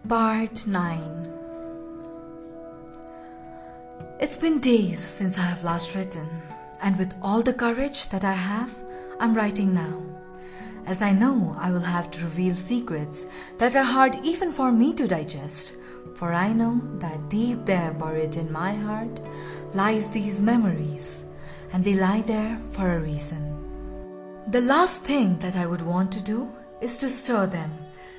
Part 9. It's been days since I have last written, and with all the courage that I have, I'm writing now. As I know I will have to reveal secrets that are hard even for me to digest, for I know that deep there buried in my heart lies these memories, and they lie there for a reason. The last thing that I would want to do is to stir them,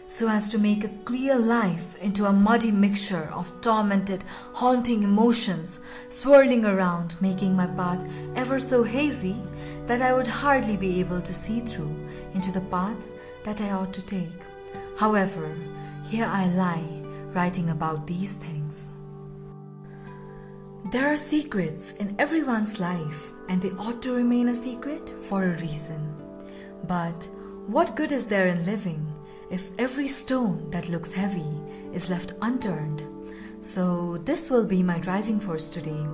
so as to make a clear life into a muddy mixture of tormented, haunting emotions swirling around, making my path ever so hazy that I would hardly be able to see through into the path that I ought to take. However, here I lie, writing about these things. There are secrets in everyone's life, and they ought to remain a secret for a reason. But what good is there in living if every stone that looks heavy is left unturned? So this will be my driving force today,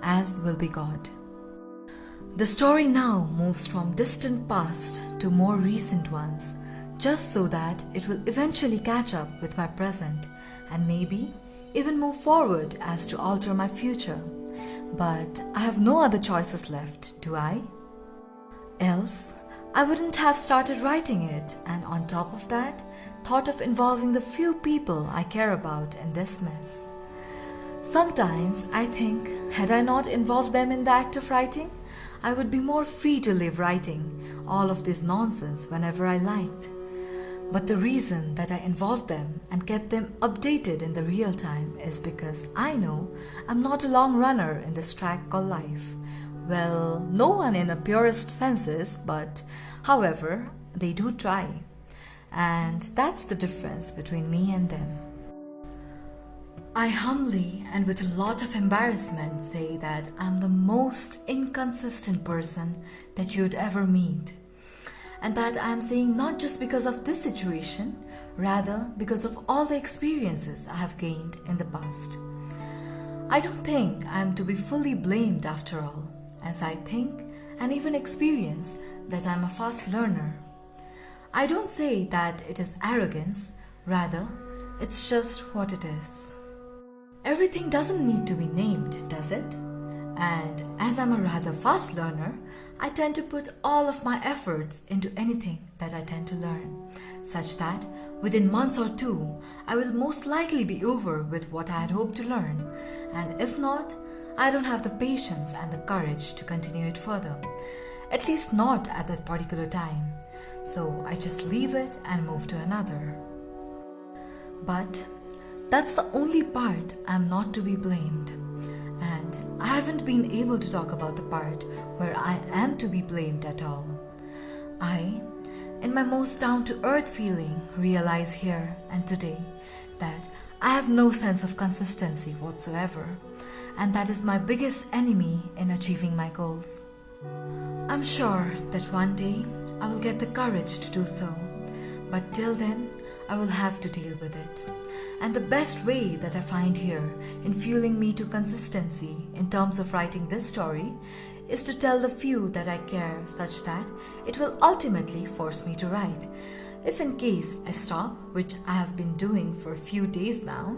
as will be God. The story now moves from distant past to more recent ones, just so that it will eventually catch up with my present and maybe even move forward as to alter my future. But I have no other choices left, do I? Else, I wouldn't have started writing it, and on top of that, thought of involving the few people I care about in this mess. Sometimes I think, had I not involved them in the act of writing, I would be more free to live writing all of this nonsense whenever I liked. But the reason that I involved them and kept them updated in the real time is because I know I'm not a long runner in this track called life. Well, no one in a purest senses, but however, they do try. And that's the difference between me and them. I humbly and with a lot of embarrassment say that I'm the most inconsistent person that you'd ever meet. And that I'm saying not just because of this situation, rather because of all the experiences I have gained in the past. I don't think I'm to be fully blamed after all, as I think and even experience that I'm a fast learner. I don't say that it is arrogance, rather, it's just what it is. Everything doesn't need to be named, does it? And as I'm a rather fast learner, I tend to put all of my efforts into anything that I tend to learn, such that within months or two, I will most likely be over with what I had hoped to learn, and if not, I don't have the patience and the courage to continue it further, at least not at that particular time, so I just leave it and move to another. But that's the only part I'm not to be blamed. And I haven't been able to talk about the part where I am to be blamed at all. I, in my most down-to-earth feeling, realize here and today that I have no sense of consistency whatsoever, and that is my biggest enemy in achieving my goals. I'm sure that one day I will get the courage to do so, but till then I will have to deal with it. And the best way that I find here in fueling me to consistency in terms of writing this story is to tell the few that I care such that it will ultimately force me to write. If in case I stop, which I have been doing for a few days now,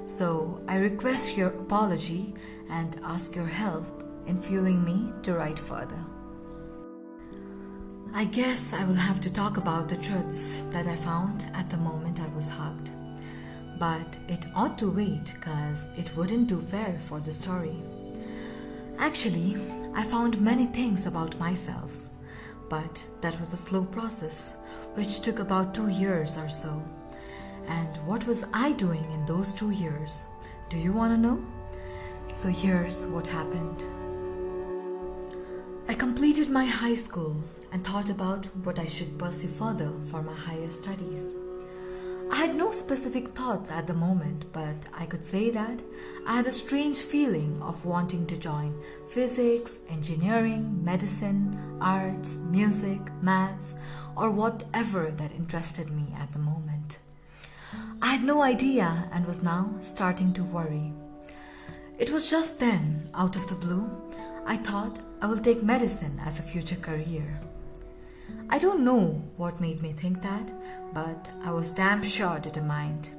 so I request your apology and ask your help in fueling me to write further. I guess I will have to talk about the truths that I found at the moment I was hugged. But it ought to wait, cause it wouldn't do fair for the story. Actually, I found many things about myself, but that was a slow process, which took about 2 years or so. And what was I doing in those 2 years? Do you want to know? So here's what happened. I completed my high school and thought about what I should pursue further for my higher studies. I had no specific thoughts at the moment, but I could say that I had a strange feeling of wanting to join physics, engineering, medicine, arts, music, maths, or whatever that interested me at the moment. I had no idea and was now starting to worry. It was just then, out of the blue, I thought I will take medicine as a future career. I don't know what made me think that, but I was damn sure determined.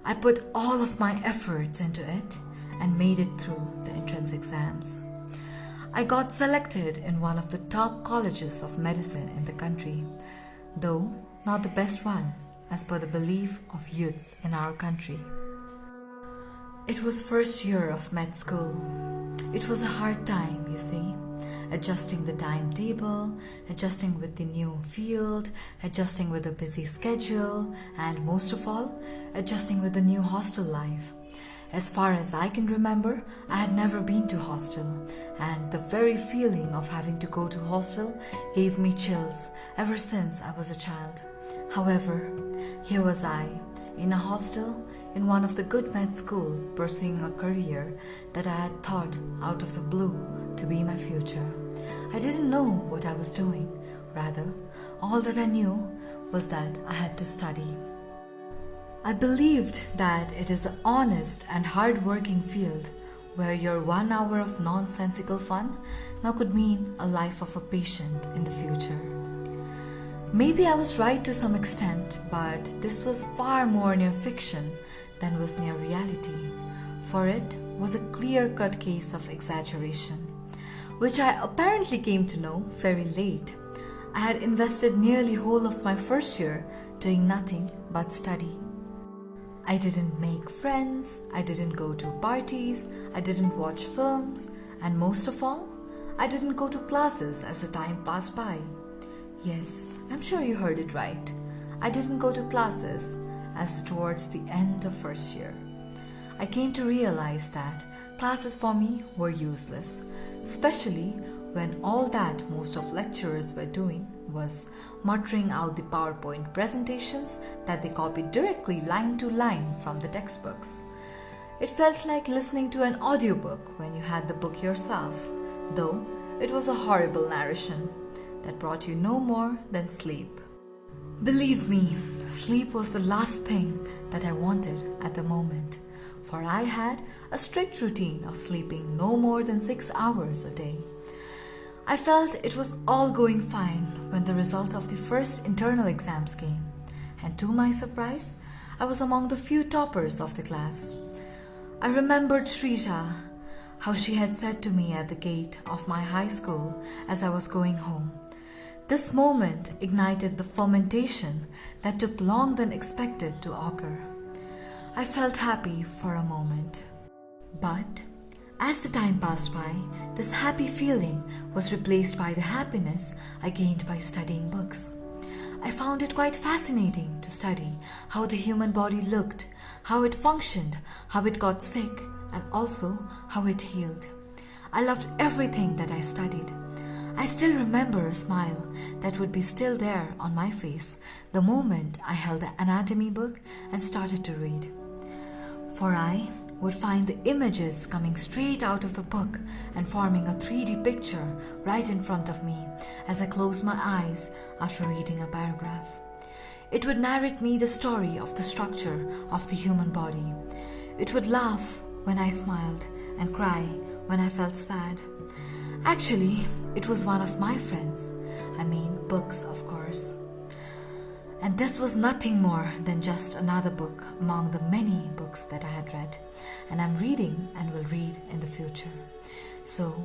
I put all of my efforts into it and made it through the entrance exams. I got selected in one of the top colleges of medicine in the country, though not the best one as per the belief of youths in our country. It was first year of med school. It was a hard time, you see, adjusting the timetable, adjusting with the new field, adjusting with a busy schedule, and most of all, adjusting with the new hostel life. As far as I can remember, I had never been to hostel, and the very feeling of having to go to hostel gave me chills ever since I was a child. However, here was I, in a hostel, in one of the good med school, pursuing a career that I had thought out of the blue to be my future. I didn't know what I was doing. Rather, all that I knew was that I had to study. I believed that it is an honest and hard-working field where your 1 hour of nonsensical fun now could mean a life of a patient in the future. Maybe I was right to some extent, but this was far more near fiction than was near reality, for it was a clear-cut case of exaggeration, which I apparently came to know very late. I had invested nearly whole of my first year doing nothing but study. I didn't make friends, I didn't go to parties, I didn't watch films, and most of all, I didn't go to classes as the time passed by. Yes, I'm sure you heard it right. I didn't go to classes as towards the end of first year. I came to realize that classes for me were useless, especially when all that most of lecturers were doing was muttering out the PowerPoint presentations that they copied directly line to line from the textbooks. It felt like listening to an audiobook when you had the book yourself, though it was a horrible narration that brought you no more than sleep. Believe me, sleep was the last thing that I wanted at the moment, for I had a strict routine of sleeping no more than 6 hours a day. I felt it was all going fine when the result of the first internal exams came, and to my surprise, I was among the few toppers of the class. I remembered Srisha, how she had said to me at the gate of my high school as I was going home. This moment ignited the fermentation that took longer than expected to occur. I felt happy for a moment. But as the time passed by, this happy feeling was replaced by the happiness I gained by studying books. I found it quite fascinating to study how the human body looked, how it functioned, how it got sick, and also how it healed. I loved everything that I studied. I still remember a smile that would be still there on my face the moment I held the anatomy book and started to read. For I would find the images coming straight out of the book and forming a 3D picture right in front of me as I closed my eyes after reading a paragraph. It would narrate me the story of the structure of the human body. It would laugh when I smiled and cry when I felt sad. Actually, it was one of my friends. I mean, books, of course. And this was nothing more than just another book among the many books that I had read, and I'm reading and will read in the future. So,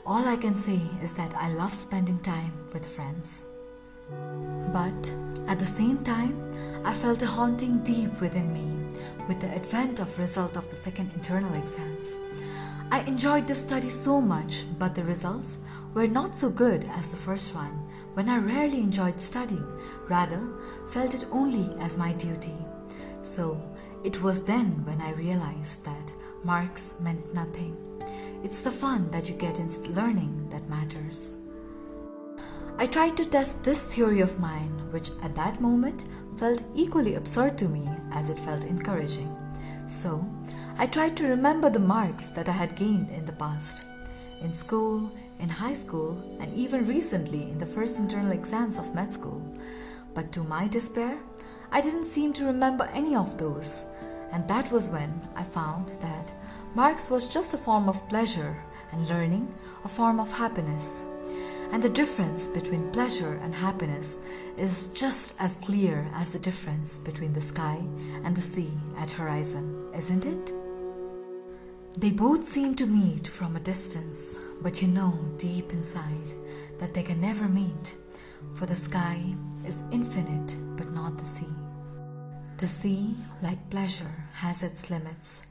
all I can say is that I love spending time with friends. But at the same time, I felt a haunting deep within me with the advent of result of the second internal exams. I enjoyed the study so much, but the results were not so good as the first one, when I rarely enjoyed studying, rather felt it only as my duty. So it was then when I realized that marks meant nothing. It's the fun that you get in learning that matters. I tried to test this theory of mine, which at that moment felt equally absurd to me as it felt encouraging. So I tried to remember the marks that I had gained in the past, in school, in high school, and even recently in the first internal exams of med school. But to my despair, I didn't seem to remember any of those, and that was when I found that marks was just a form of pleasure and learning a form of happiness. And the difference between pleasure and happiness is just as clear as the difference between the sky and the sea at horizon, isn't it? They both seem to meet from a distance, but you know deep inside that they can never meet, for the sky is infinite but not the sea. The sea, like pleasure, has its limits.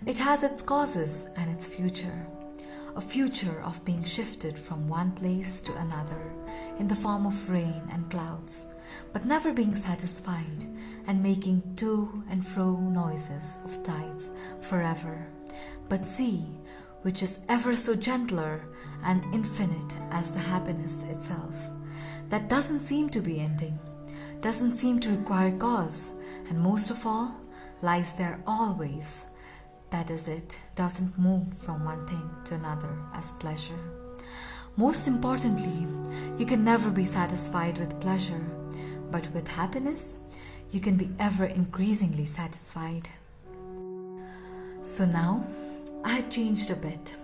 It has its causes and its future. A future of being shifted from one place to another in the form of rain and clouds, but never being satisfied and making to and fro noises of tides forever. But sea, which is ever so gentler and infinite as the happiness itself, that doesn't seem to be ending, doesn't seem to require cause, and most of all, lies there always. That is, it doesn't move from one thing to another as pleasure. Most importantly, you can never be satisfied with pleasure, but with happiness, you can be ever increasingly satisfied. So now, I had changed a bit.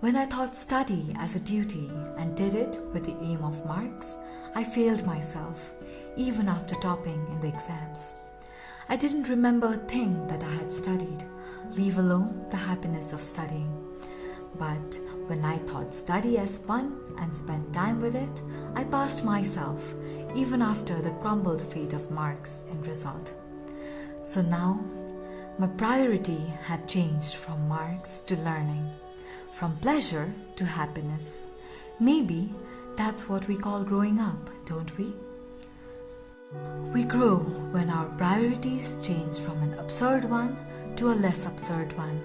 When I thought study as a duty and did it with the aim of marks, I failed myself, even after topping in the exams. I didn't remember a thing that I had studied, leave alone the happiness of studying. But when I thought study as fun and spent time with it, I passed myself, even after the crumbled fate of marks in result. So now, my priority had changed from marks to learning, from pleasure to happiness. Maybe that's what we call growing up, don't we? We grow when our priorities change from an absurd one to a less absurd one,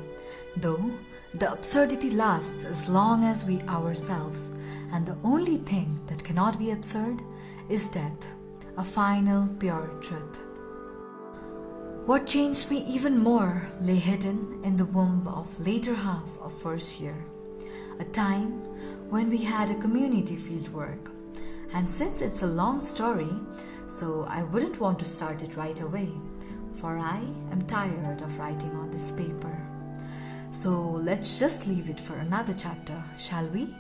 though the absurdity lasts as long as we ourselves, and the only thing that cannot be absurd is death, a final pure truth. What changed me even more lay hidden in the womb of later half of first year, a time when we had a community field work. And since it's a long story, so I wouldn't want to start it right away, for I am tired of writing on this paper. So let's just leave it for another chapter, shall we?